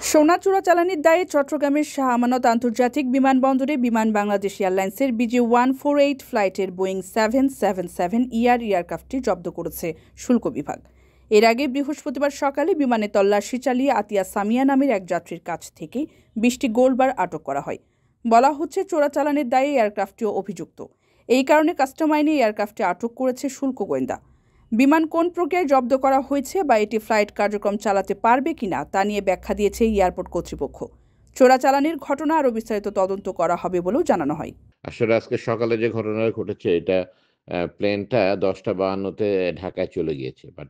সোনা চোরাচালানির দায়ে চট্টগ্রামের শাহ আমানত আন্তর্জাতিক বিমানবন্দরে বিমান বাংলাদেশ এয়ারলাইন্সের BG-148 ফ্লাইটের বোয়িং 777 এয়ারক্রাফটটি জব্দ করেছে শুল্ক বিভাগ। এর আগে বৃহস্পতিবার সকালে বিমানে তল্লাশি চালিয়ে আতিয়া সামিয়া নামের এক যাত্রীর কাছ থেকে 20টি গোল্ডবার আটক করা হয়। বলা হচ্ছে, চোরাচালানের দায়ে এয়ারক্রাফটটিও অভিযুক্ত। এই কারণে কাস্টম আইনে এয়ারক্রাফটটি আটক করেছে শুল্ক গোয়েন্দা। বিমান কোন প্রক্রিয়ায় জব্দ করা হয়েছে বা এটি ফ্লাইট কার্যক্রম চালাতে পারবে কিনা তা নিয়ে ব্যাখ্যা দিয়েছে এয়ারপোর্ট কর্তৃপক্ষ। চোরাচালানির ঘটনা আরও বিস্তারিত তদন্ত করা হবে বলেও জানানো হয়। আসলে আজকে সকালে যে ঘটনা ঘটেছে, এটা প্লেনটা 10:52-তে ঢাকায় চলে গিয়েছে। বাট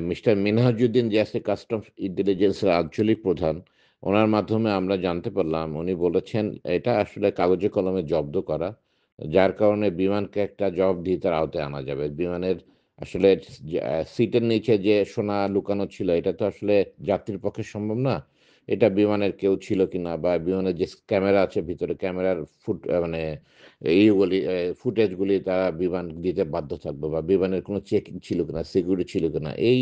মিস্টার মিনহাজউদ্দিন, যে আছে কাস্টমস ইন্টেলিজেন্সের আঞ্চলিক প্রধান, ওনার মাধ্যমে আমরা জানতে পারলাম, উনি বলেছেন এটা আসলে কাগজে কলমে জব্দ করা, যার কারণে বিমানকে একটা জবাবদিহিতার আওতায় আনা যাবে। বিমানের আসলে সিটের নিচে যে সোনা লুকানো ছিল, এটা তো আসলে যাত্রীর পক্ষে সম্ভব না। এটা বিমানের কেউ ছিল কিনা, বা বিমানের যে ক্যামেরা আছে ভিতরে, ক্যামেরার ফুটেজগুলি তারা বিমান দিতে বাধ্য থাকবে, বা বিমানের কোনো চেকিং ছিল কিনা, সিকিউরিটি ছিল কিনা, এই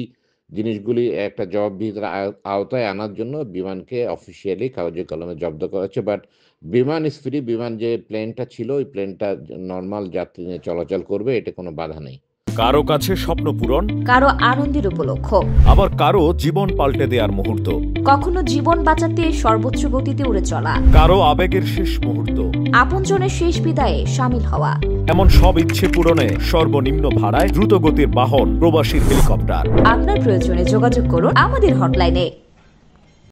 জিনিসগুলি একটা জবাবদিহিতার আওতায় আনার জন্য বিমানকে অফিসিয়ালি কাগজে কলমে জব্দ করা হচ্ছে। বাট বিমান ইজ ফ্রি। বিমান যে প্লেনটা ছিল, ওই প্লেনটা নর্মাল যাত্রী নিয়ে চলাচল করবে, এটা কোনো বাধা নেই। কারো কাছে স্বপ্ন পূরণ, কারো আনন্দের উপলক্ষ, আবার কারো জীবন পাল্টে দেওয়ার মুহূর্ত, কখনো জীবন বাঁচাতে সর্বোচ্চ গতিতে উড়ে চলা, কারো আবেগের শেষ মুহূর্ত, আপনজনের শেষ বিদায়ে শামিল হওয়া, এমন সব ইচ্ছে পূরণে সর্বনিম্ন ভাড়ায় দ্রুতগতির বাহন প্রবাসী হেলিকপ্টার। আপনার প্রয়োজনে যোগাযোগ করুন আমাদের হটলাইনে।